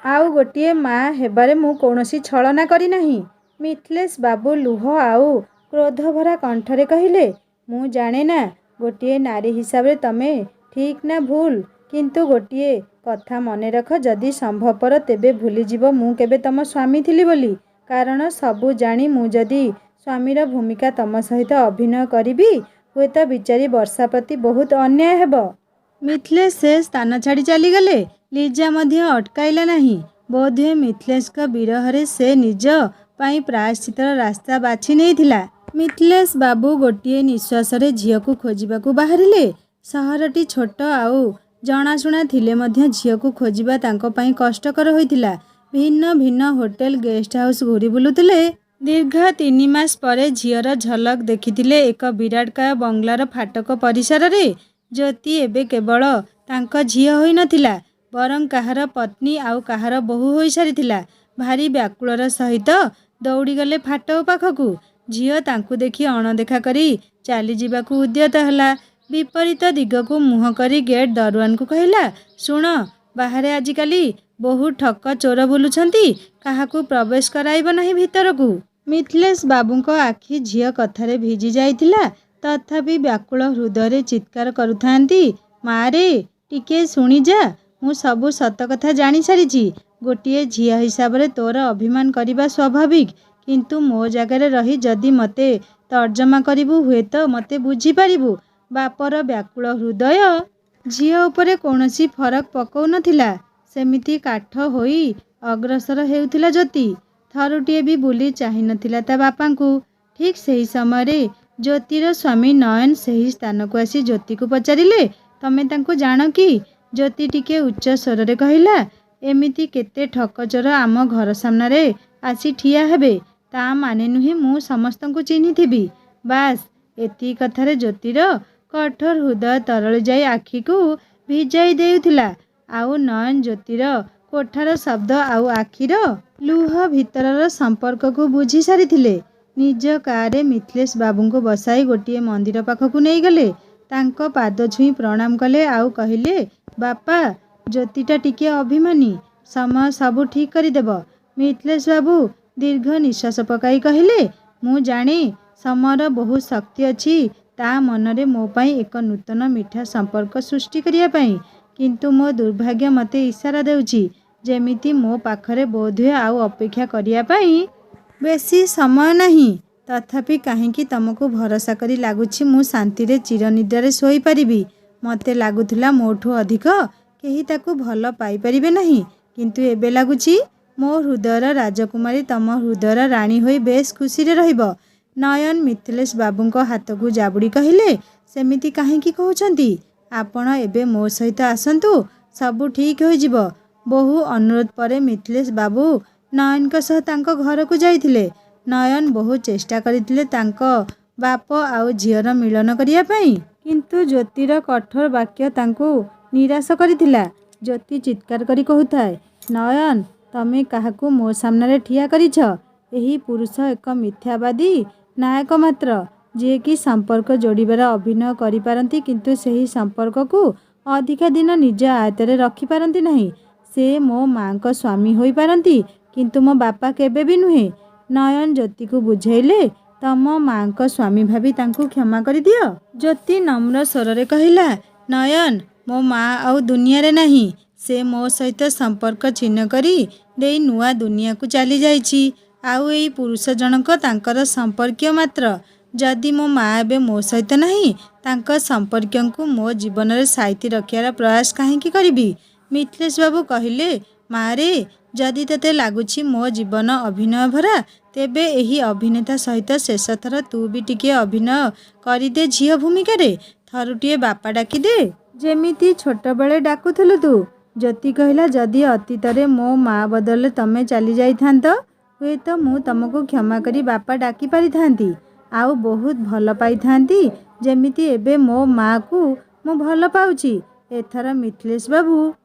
ଆଉ ଗୋଟିଏ ମା' ହେବାରେ ମୁଁ କୌଣସି ଛଳନା କରିନାହିଁ। ମିଥିଲେଶ ବାବୁ ଲୁହ ଆଉ କ୍ରୋଧଭରା କଣ୍ଠରେ କହିଲେ, ମୁଁ ଜାଣେ ନା ଗୋଟିଏ ନାରୀ ହିସାବରେ ତମେ ଠିକ୍ ନା ଭୁଲ, କିନ୍ତୁ ଗୋଟିଏ କଥା ମନେ ରଖ, ଯଦି ସମ୍ଭବପର ତେବେ ଭୁଲିଯିବ ମୁଁ କେବେ ତମ ସ୍ୱାମୀ ଥିଲି ବୋଲି। କାରଣ ସବୁ ଜାଣି ମୁଁ ଯଦି ସ୍ୱାମୀର ଭୂମିକା ତମ ସହିତ ଅଭିନୟ କରିବି ହୁଏତ ବିଚାରୀ ବର୍ଷା ପ୍ରତି ବହୁତ ଅନ୍ୟାୟ ହେବ। ମିଥିଲେଶ ସେ ସ୍ଥାନ ଛାଡ଼ି ଚାଲିଗଲେ। ଲିଜା ମଧ୍ୟ ଅଟକାଇଲା ନାହିଁ। ବୋଧହୁଏ ମିଥିଲେଶଙ୍କ ବିରହରେ ସେ ନିଜ ପାଇଁ ପ୍ରାୟଶ୍ଚିତ୍ତର ରାସ୍ତା ବାଛି ନେଇଥିଲା। ମିଥିଲେଶ ବାବୁ ଗୋଟିଏ ନିଶ୍ୱାସରେ ଝିଅକୁ ଖୋଜିବାକୁ ବାହାରିଲେ। ସହରଟି ଛୋଟ ଆଉ ଜଣାଶୁଣା ଥିଲେ ମଧ୍ୟ ଝିଅକୁ ଖୋଜିବା ତାଙ୍କ ପାଇଁ କଷ୍ଟକର ହୋଇଥିଲା। ଭିନ୍ନ ଭିନ୍ନ ହୋଟେଲ, ଗେଷ୍ଟ ହାଉସ ଘୂରି ବୁଲୁଥିଲେ। ଦୀର୍ଘ 3 ମାସ ପରେ ଝିଅର ଝଲକ ଦେଖିଥିଲେ ଏକ ବିରାଟକାୟ ବଙ୍ଗଳାର ଫାଟକ ପରିସରରେ। ଜ୍ୟୋତି ଏବେ କେବଳ ତାଙ୍କ ଝିଅ ହୋଇନଥିଲା, ବରଂ କାହାର ପତ୍ନୀ ଆଉ କାହାର ବୋହୂ ହୋଇସାରିଥିଲା। ଭାରି ବ୍ୟାକୁଳର ସହିତ ଦୌଡ଼ିଗଲେ ଫାଟକ ପାଖକୁ। ଝିଅ ତାଙ୍କୁ ଦେଖି ଅଣଦେଖା କରି ଚାଲିଯିବାକୁ ଉଦ୍ୟତ ହେଲା। ବିପରୀତ ଦିଗକୁ ମୁହଁ କରି ଗେଟ୍ ଦରୱାନକୁ କହିଲା, ଶୁଣ, ବାହାରେ ଆଜିକାଲି ବହୁ ଠକ ଚୋର ବୁଲୁଛନ୍ତି, କାହାକୁ ପ୍ରବେଶ କରାଇବ ନାହିଁ ଭିତରକୁ। ମିଥିଲେଶ ବାବୁଙ୍କ ଆଖି ଝିଅ କଥାରେ ଭିଜି ଯାଇଥିଲା। ତଥାପି ବ୍ୟାକୁଳ ହୃଦୟରେ ଚିତ୍କାର କରୁଥାନ୍ତି, ମାରେ ଟିକିଏ ଶୁଣିଯା। ମୁଁ ସବୁ ସତ କଥା ଜାଣିସାରିଛି। ଗୋଟିଏ ଝିଅ ହିସାବରେ ତୋର ଅଭିମାନ କରିବା ସ୍ୱାଭାବିକ, କିନ୍ତୁ ମୋ ଜାଗାରେ ରହି ଯଦି ମୋତେ ତର୍ଜମା କରିବୁ ହୁଏତ ମୋତେ ବୁଝିପାରିବୁ। ବାପର ବ୍ୟାକୁଳ ହୃଦୟ ଝିଅ ଉପରେ କୌଣସି ଫରକ ପକାଉ ନଥିଲା। ସେମିତି କାଠ ହୋଇ ଅଗ୍ରସର ହେଉଥିଲା ଜ୍ୟୋତି। ଥରୁଟିଏ ବି ବୁଲି ଚାହିଁନଥିଲା ତା ବାପାଙ୍କୁ। ଠିକ୍ ସେହି ସମୟରେ ଜ୍ୟୋତିର ସ୍ୱାମୀ ନୟନ ସେହି ସ୍ଥାନକୁ ଆସି ଜ୍ୟୋତିକୁ ପଚାରିଲେ, ତମେ ତାଙ୍କୁ ଜାଣ କି? ଜ୍ୟୋତି ଟିକିଏ ଉଚ୍ଚ ସ୍ୱରରେ କହିଲା, ଏମିତି କେତେ ଠକଚୋର ଆମ ଘର ସାମ୍ନାରେ ଆସି ଠିଆ ହେବେ, ତା ମାନେ ନୁହେଁ ମୁଁ ସମସ୍ତଙ୍କୁ ଚିହ୍ନିଥିବି। ବାସ୍ ଏତିକି କଥାରେ ଜ୍ୟୋତିର କଠୋର ହୃଦୟ ତରଳି ଯାଇ ଆଖିକୁ ଭିଜାଇ ଦେଉଥିଲା। ଆଉ ନୟନ ଜ୍ୟୋତିର କୋଠାର ଶବ୍ଦ ଆଉ ଆଖିର ଲୁହ ଭିତରର ସମ୍ପର୍କକୁ ବୁଝି ସାରିଥିଲେ। ନିଜ କାରରେ ମିଥିଲେଶ ବାବୁଙ୍କୁ ବସାଇ ଗୋଟିଏ ମନ୍ଦିର ପାଖକୁ ନେଇଗଲେ। ତାଙ୍କ ପାଦ ଛୁଇଁ ପ୍ରଣାମ କଲେ ଆଉ କହିଲେ, ବାପା, ଜ୍ୟୋତିଟା ଟିକିଏ ଅଭିମାନୀ, ସମୟ ସବୁ ଠିକ୍ କରିଦେବ। ମିଥିଲେଶ ବାବୁ ଦୀର୍ଘ ନିଶ୍ୱାସ ପକାଇ କହିଲେ, ମୁଁ ଜାଣେ ସମୟର ବହୁତ ଶକ୍ତି ଅଛି ତା ମନରେ ମୋ ପାଇଁ ଏକ ନୂତନ ମିଠା ସମ୍ପର୍କ ସୃଷ୍ଟି କରିବା ପାଇଁ। କିନ୍ତୁ ମୋ ଦୁର୍ଭାଗ୍ୟ ମୋତେ ଇସାରା ଦେଉଛି ଯେମିତି ମୋ ପାଖରେ ବୋଧହୁଏ ଆଉ ଅପେକ୍ଷା କରିବା ପାଇଁ ବେଶୀ ସମୟ ନାହିଁ। ତଥାପି କାହିଁକି ତମକୁ ଭରସା କରି ଲାଗୁଛି ମୁଁ ଶାନ୍ତିରେ ଚିରନିଦ୍ରାରେ ଶୋଇପାରିବି। ମୋତେ ଲାଗୁଥିଲା ମୋଠୁ ଅଧିକ କେହି ତାକୁ ଭଲ ପାଇପାରିବେ ନାହିଁ, କିନ୍ତୁ ଏବେ ଲାଗୁଛି ମୋ ହୃଦୟର ରାଜକୁମାରୀ ତମ ହୃଦୟର ରାଣୀ ହୋଇ ବେଶ୍ ଖୁସିରେ ରହିବ। ନୟନ ମିଥିଲେଶ ବାବୁଙ୍କ ହାତକୁ ଜାବୁଡ଼ି କହିଲେ, ସେମିତି କାହିଁକି କହୁଛନ୍ତି? ଆପଣ ଏବେ ମୋ ସହିତ ଆସନ୍ତୁ, ସବୁ ଠିକ୍ ହୋଇଯିବ। ବହୁ ଅନୁରୋଧ ପରେ ମିଥିଲେଶ ବାବୁ ନୟନଙ୍କ ସହ ତାଙ୍କ ଘରକୁ ଯାଇଥିଲେ। ନୟନ ବହୁ ଚେଷ୍ଟା କରିଥିଲେ ତାଙ୍କ ବାପ ଆଉ ଝିଅର ମିଳନ କରିବା ପାଇଁ, କିନ୍ତୁ ଜ୍ୟୋତିର କଠୋର ବାକ୍ୟ ତାଙ୍କୁ ନିରାଶ କରିଥିଲା। ଜ୍ୟୋତି ଚିତ୍କାର କରି କହୁଥାଏ, ନୟନ, ତମେ କାହାକୁ ମୋ ସାମ୍ନାରେ ଠିଆ କରିଛ? ଏହି ପୁରୁଷ ଏକ ମିଥ୍ୟାବାଦୀ ନାୟକ ମାତ୍ର, ଯିଏକି ସମ୍ପର୍କ ଯୋଡ଼ିବାର ଅଭିନୟ କରିପାରନ୍ତି କିନ୍ତୁ ସେହି ସମ୍ପର୍କକୁ ଅଧିକା ଦିନ ନିଜ ଆୟତ୍ତରେ ରଖିପାରନ୍ତି ନାହିଁ। ସେ ମୋ ମାଙ୍କ ସ୍ୱାମୀ ହୋଇପାରନ୍ତି, କିନ୍ତୁ ମୋ ବାପା କେବେ ବି ନୁହେଁ। ନୟନ ଜ୍ୟୋତିକୁ ବୁଝାଇଲେ, ତମ ମାଙ୍କ ସ୍ୱାମୀ ଭାବି ତାଙ୍କୁ କ୍ଷମା କରିଦିଅ। ଜ୍ୟୋତି ନମ୍ର ସ୍ୱରରେ କହିଲା, ନୟନ, ମୋ ମା ଆଉ ଦୁନିଆରେ ନାହିଁ। ସେ ମୋ ସହିତ ସମ୍ପର୍କ ଛିନ୍ନ କରି ଦେଇ ନୂଆ ଦୁନିଆକୁ ଚାଲିଯାଇଛି। ଆଉ ଏଇ ପୁରୁଷ ଜଣକ ତାଙ୍କର ସମ୍ପର୍କୀୟ ମାତ୍ର। ଯଦି ମୋ ମା ଏବେ ମୋ ସହିତ ନାହିଁ, ତାଙ୍କ ସମ୍ପର୍କୀୟଙ୍କୁ ମୋ ଜୀବନରେ ସାଇତି ରଖିବାର ପ୍ରୟାସ କାହିଁକି କରିବି? ମିଥିଲେଶ ବାବୁ କହିଲେ, ମାରେ, ଯଦି ତୋତେ ଲାଗୁଛି ମୋ ଜୀବନ ଅଭିନୟ ଭରା, ତେବେ ଏହି ଅଭିନେତା ସହିତ ଶେଷଥର ତୁ ବି ଟିକିଏ ଅଭିନୟ କରିଦେ ଝିଅ ଭୂମିକାରେ। ଥରୁଟିଏ ବାପା ଡାକିଦେ, ଯେମିତି ଛୋଟବେଳେ ଡାକୁଥିଲୁ ତୁ। ଜ୍ୟୋତି କହିଲା, ଯଦି ଅତୀତରେ ମୋ ମା ବଦଳରେ ତମେ ଚାଲି ଯାଇଥାନ୍ତ, ହୁଏତ ମୁଁ ତମକୁ କ୍ଷମା କରି ବାପା ଡାକି ପାରିଥାନ୍ତି ଆଉ ବହୁତ ଭଲ ପାଇଥାନ୍ତି, ଯେମିତି ଏବେ ମୋ ମାକୁ ମୁଁ ଭଲ ପାଉଛି। ଏଥର ମିଥିଲେଶ ବାବୁ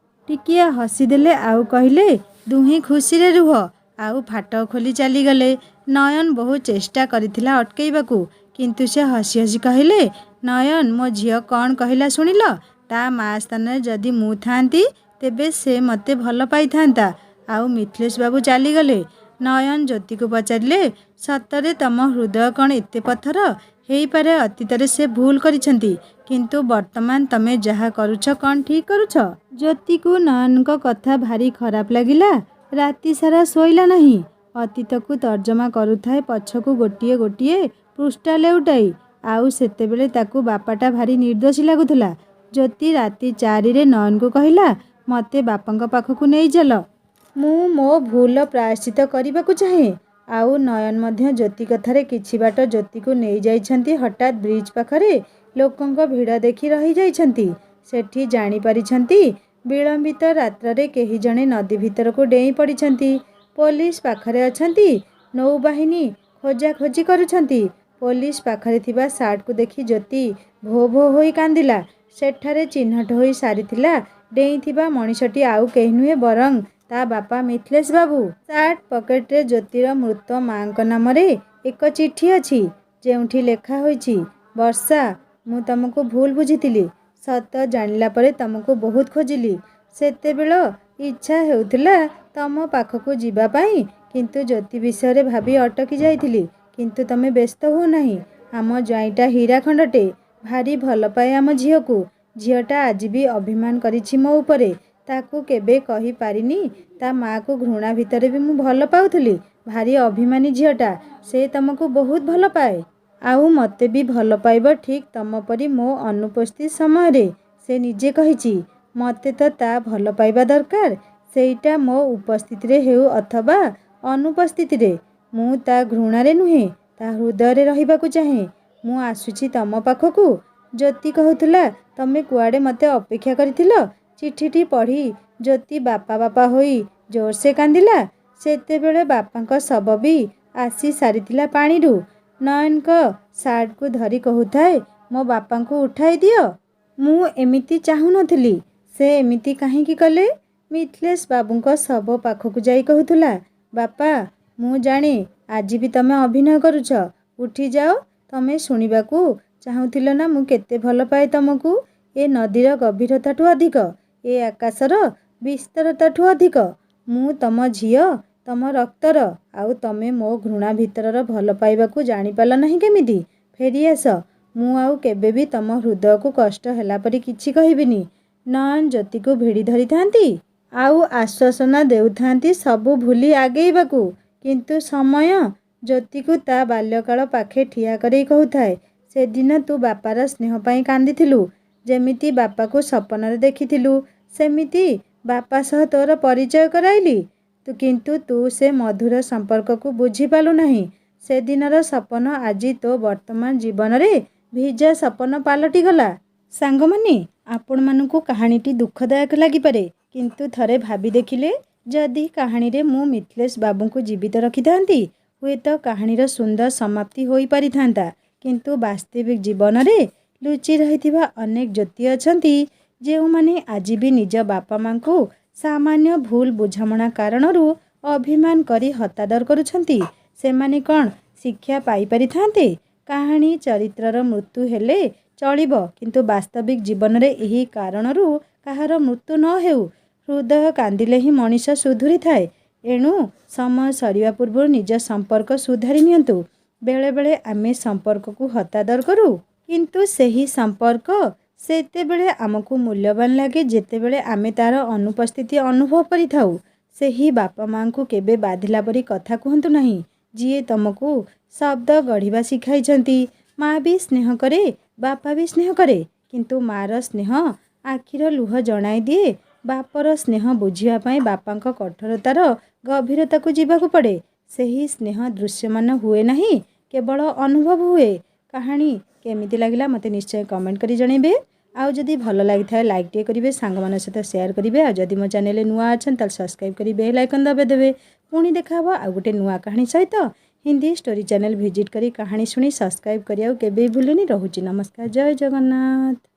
ଟିକିଏ ହସିଦେଲେ ଆଉ କହିଲେ, ଦୁହେଁ ଖୁସିରେ ରୁହ, ଆଉ ଫାଟକ ଖୋଲି ଚାଲିଗଲେ। ନୟନ ବହୁ ଚେଷ୍ଟା କରିଥିଲା ଅଟକେଇବାକୁ, କିନ୍ତୁ ସେ ହସି ହସି କହିଲେ, ନୟନ, ମୋ ଝିଅ କ'ଣ କହିଲା ଶୁଣିଲ? ତା ମା ସ୍ଥାନରେ ଯଦି ମୁଁ ଥାଆନ୍ତି, ତେବେ ସେ ମୋତେ ଭଲ ପାଇଥାନ୍ତା। ଆଉ ମିଥିଲେଶ ବାବୁ ଚାଲିଗଲେ। ନୟନ ଜ୍ୟୋତିକୁ ପଚାରିଲେ, ସତରେ ତମ ହୃଦୟ କ'ଣ ଏତେ ପଥର? ହେଇପାରେ ଅତୀତରେ ସେ ଭୁଲ କରିଛନ୍ତି, କିନ୍ତୁ ବର୍ତ୍ତମାନ ତମେ ଯାହା କରୁଛ କ'ଣ ଠିକ୍ କରୁଛ? ଜ୍ୟୋତିକୁ ନୟନଙ୍କ କଥା ଭାରି ଖରାପ ଲାଗିଲା। ରାତି ସାରା ଶୋଇଲା ନାହିଁ। ଅତୀତକୁ ତର୍ଜମା କରୁଥାଏ ପଛକୁ ଗୋଟିଏ ଗୋଟିଏ ପୃଷ୍ଠା ଲେଉଟାଇ। ଆଉ ସେତେବେଳେ ତାକୁ ବାପାଟା ଭାରି ନିର୍ଦ୍ଦୋଷୀ ଲାଗୁଥିଲା। ଜ୍ୟୋତି ରାତି 4ରେ ନୟନକୁ କହିଲା, ମୋତେ ବାପାଙ୍କ ପାଖକୁ ନେଇଚାଲ, ମୁଁ ମୋ ଭୁଲର ପ୍ରାୟଶ୍ଚିତ କରିବାକୁ ଚାହେଁ। ଆଉ ନୟନ ମଧ୍ୟ ଜ୍ୟୋତି କଥାରେ କିଛି ବାଟ ଜ୍ୟୋତିକୁ ନେଇଯାଇଛନ୍ତି। ହଠାତ୍ ବ୍ରିଜ ପାଖରେ ଲୋକଙ୍କ ଭିଡ଼ ଦେଖି ରହିଯାଇଛନ୍ତି। ସେଠି ଜାଣିପାରିଛନ୍ତି ବିଳମ୍ବିତ ରାତ୍ରରେ କେହି ଜଣେ ନଦୀ ଭିତରକୁ ଡେଇଁ ପଡ଼ିଛନ୍ତି। ପୋଲିସ ପାଖରେ ଅଛନ୍ତି। ନୌବାହିନୀ ଖୋଜାଖୋଜି କରୁଛନ୍ତି। ପୋଲିସ ପାଖରେ ଥିବା ସାର୍ଟକୁ ଦେଖି ଜ୍ୟୋତି ଭୋ ଭୋ ହୋଇ କାନ୍ଦିଲା। ସେଠାରେ ଚିହ୍ନଟ ହୋଇ ସାରିଥିଲା ଡେଇଁଥିବା ମଣିଷଟି ଆଉ କେହି ନୁହେଁ ବରଂ ତା ବାପା ମିଥିଲେଶ ବାବୁ। ସାର୍ଟ ପକେଟରେ ଜ୍ୟୋତିର ମୃତ ମାଙ୍କ ନାମରେ ଏକ ଚିଠି ଅଛି, ଯେଉଁଠି ଲେଖା ହୋଇଛି, ବର୍ଷା, ମୁଁ ତମକୁ ଭୁଲ ବୁଝିଥିଲି। ସତ ଜାଣିଲା ପରେ ତମକୁ ବହୁତ ଖୋଜିଲି। ସେତେବେଳେ ଇଚ୍ଛା ହେଉଥିଲା ତମ ପାଖକୁ ଯିବା ପାଇଁ, କିନ୍ତୁ ଜ୍ୟୋତି ବିଷୟରେ ଭାବି ଅଟକି ଯାଇଥିଲି। କିନ୍ତୁ ତମେ ବ୍ୟସ୍ତ ହୁଅ ନାହିଁ। ଆମ ଜ୍ୱାଇଁଟା ହୀରା ଖଣ୍ଡଟେ, ଭାରି ଭଲ ପାଏ ଆମ ଝିଅକୁ। ଝିଅଟା ଆଜି ବି ଅଭିମାନ କରିଛି ମୋ ଉପରେ। ତାକୁ କେବେ କହିପାରିନି ତା ମାକୁ ଘୃଣା ଭିତରେ ବି ମୁଁ ଭଲ ପାଉଥିଲି। ଭାରି ଅଭିମାନୀ ଝିଅଟା। ସେ ତମକୁ ବହୁତ ଭଲ ପାଏ। ଆଉ ମୋତେ ବି ଭଲ ପାଇବ ଠିକ୍ ତମ ପରି ମୋ ଅନୁପସ୍ଥିତ ସମୟରେ। ସେ ନିଜେ କହିଛି, ମୋତେ ତ ତା ଭଲ ପାଇବା ଦରକାର, ସେଇଟା ମୋ ଉପସ୍ଥିତିରେ ହେଉ ଅଥବା ଅନୁପସ୍ଥିତିରେ। ମୁଁ ତା ଘୃଣାରେ ନୁହେଁ, ତା ହୃଦୟରେ ରହିବାକୁ ଚାହେଁ। ମୁଁ ଆସୁଛି ତମ ପାଖକୁ। ଜ୍ୟୋତି କହୁଥିଲା, ତମେ କୁଆଡ଼େ ମୋତେ ଅପେକ୍ଷା କରିଥିଲ? ଚିଠିଟି ପଢ଼ି ଜ୍ୟୋତି ବାପା ବାପା ହୋଇ ଜୋରସେ କାନ୍ଦିଲା। ସେତେବେଳେ ବାପାଙ୍କ ଶବ ବି ଆସି ସାରିଥିଲା ପାଣିରୁ। ନୟନଙ୍କ ସାର୍ଟକୁ ଧରି କହୁଥାଏ, ମୋ ବାପାଙ୍କୁ ଉଠାଇ ଦିଅ। ମୁଁ ଏମିତି ଚାହୁଁନଥିଲି। ସେ ଏମିତି କାହିଁକି କଲେ? ମିଥିଲେଶ ବାବୁଙ୍କ ଶବ ପାଖକୁ ଯାଇ କହୁଥିଲା, ବାପା, ମୁଁ ଜାଣେ ଆଜି ବି ତମେ ଅଭିନୟ କରୁଛ। ଉଠିଯାଅ। ତମେ ଶୁଣିବାକୁ ଚାହୁଁଥିଲ ନା ମୁଁ କେତେ ଭଲ ପାଏ ତମକୁ? ଏ ନଦୀର ଗଭୀରତାଠୁ ଅଧିକ, ଏ ଆକାଶର ବିସ୍ତାରତାଠୁ ଅଧିକ। ମୁଁ ତମ ଝିଅ, ତମ ରକ୍ତର। ଆଉ ତମେ ମୋ ଘୃଣା ଭିତରର ଭଲ ପାଇବାକୁ ଜାଣିପାରିଲ ନାହିଁ କେମିତି? ଫେରିଆସ। ମୁଁ ଆଉ କେବେ ବି ତମ ହୃଦୟକୁ କଷ୍ଟ ହେଲା ପରି କିଛି କହିବିନି। ନୟନ ଜ୍ୟୋତିକୁ ଭିଡ଼ି ଧରିଥାନ୍ତି ଆଉ ଆଶ୍ୱାସନା ଦେଉଥାନ୍ତି ସବୁ ଭୁଲି ଆଗେଇବାକୁ। କିନ୍ତୁ ସମୟ ଜ୍ୟୋତିକୁ ତା ବାଲ୍ୟକାଳ ପାଖେ ଠିଆ କରେଇ କହୁଥାଏ, ସେଦିନ ତୁ ବାପାର ସ୍ନେହ ପାଇଁ କାନ୍ଦିଥିଲୁ, ଯେମିତି ବାପାକୁ ସପନରେ ଦେଖିଥିଲୁ ସେମିତି ବାପା ସହ ତୋର ପରିଚୟ କରାଇଲି। କିନ୍ତୁ ତୁ ସେ ମଧୁର ସମ୍ପର୍କକୁ ବୁଝିପାରିଲୁ ନାହିଁ। ସେଦିନର ସପନ ଆଜି ତୋ ବର୍ତ୍ତମାନ ଜୀବନରେ ଭିଜା ସପନ ପାଲଟିଗଲା। ସାଙ୍ଗମାନେ, ଆପଣମାନଙ୍କୁ କାହାଣୀଟି ଦୁଃଖଦାୟକ ଲାଗିପାରେ, କିନ୍ତୁ ଥରେ ଭାବି ଦେଖିଲେ, ଯଦି କାହାଣୀରେ ମୁଁ ମିଥିଲେଶ ବାବୁଙ୍କୁ ଜୀବିତ ରଖିଥାନ୍ତି, ହୁଏତ କାହାଣୀର ସୁନ୍ଦର ସମାପ୍ତି ହୋଇପାରିଥାନ୍ତା। କିନ୍ତୁ ବାସ୍ତବିକ ଜୀବନରେ ଲୁଚି ରହିଥିବା ଅନେକ ଜ୍ୟୋତି ଅଛନ୍ତି, ଯେଉଁମାନେ ଆଜି ବି ନିଜ ବାପା ମାଙ୍କୁ ସାମାନ୍ୟ ଭୁଲ ବୁଝାମଣା କାରଣରୁ ଅଭିମାନ କରି ହତାଦର କରୁଛନ୍ତି। ସେମାନେ କ'ଣ ଶିକ୍ଷା ପାଇପାରିଥାନ୍ତେ? କାହାଣୀ ଚରିତ୍ରର ମୃତ୍ୟୁ ହେଲେ ଚଳିବ, କିନ୍ତୁ ବାସ୍ତବିକ ଜୀବନରେ ଏହି କାରଣରୁ କାହାର ମୃତ୍ୟୁ ନ ହେଉ। ହୃଦୟ କାନ୍ଦିଲେ ହିଁ ମଣିଷ ସୁଧୁରିଥାଏ। ଏଣୁ ସମୟ ସରିବା ପୂର୍ବରୁ ନିଜ ସମ୍ପର୍କ ସୁଧାରି ନିଅନ୍ତୁ। ବେଳେବେଳେ ଆମେ ସମ୍ପର୍କକୁ ହତାଦର କରୁ, କିନ୍ତୁ ସେହି ସମ୍ପର୍କ ସେତେବେଳେ ଆମକୁ ମୂଲ୍ୟବାନ ଲାଗେ ଯେତେବେଳେ ଆମେ ତା'ର ଅନୁପସ୍ଥିତି ଅନୁଭବ କରିଥାଉ। ସେହି ବାପା ମାଙ୍କୁ କେବେ ବାଧିଲା ପରି କଥା କୁହନ୍ତୁ ନାହିଁ, ଯିଏ ତମକୁ ଶବ୍ଦ ଗଢ଼ିବା ଶିଖାଇଛନ୍ତି। ମା ବି ସ୍ନେହ କରେ, ବାପା ବି ସ୍ନେହ କରେ, କିନ୍ତୁ ମାର ସ୍ନେହ ଆଖିର ଲୁହ ଜଣାଇ ଦିଏ। ବାପର ସ୍ନେହ ବୁଝିବା ପାଇଁ ବାପାଙ୍କ କଠୋରତାର ଗଭୀରତାକୁ ଯିବାକୁ ପଡ଼େ। ସେହି ସ୍ନେହ ଦୃଶ୍ୟମାନ ହୁଏ ନାହିଁ, କେବଳ ଅନୁଭବ ହୁଏ। କାହାଣୀ କେମିତି ଲାଗିଲା ମୋତେ ନିଶ୍ଚୟ କମେଣ୍ଟ କରି ଜଣାଇବେ। ଆଉ ଯଦି ଭଲ ଲାଗିଥାଏ ଲାଇକ୍ ଟିକେ କରିବେ, ସାଙ୍ଗମାନଙ୍କ ସହିତ ସେୟାର କରିବେ। ଆଉ ଯଦି ମୋ ଚ୍ୟାନେଲରେ ନୂଆ ଅଛନ୍ତି ତାହେଲେ ସବସ୍କ୍ରାଇବ୍ କରି ବେଲ୍ ଆଇକନ୍ ଦବାଇଦେବେ। ପୁଣି ଦେଖା ହେବ ଆଉ ଗୋଟେ ନୂଆ କାହାଣୀ ସହିତ। ହିନ୍ଦୀ ଷ୍ଟୋରି ଚ୍ୟାନେଲ ଭିଜିଟ୍ କରି କାହାଣୀ ଶୁଣି ସବସ୍କ୍ରାଇବ୍ କରିବାକୁ କେବେ ବି ଭୁଲନି। ରହୁଛି, ନମସ୍କାର, ଜୟ ଜଗନ୍ନାଥ।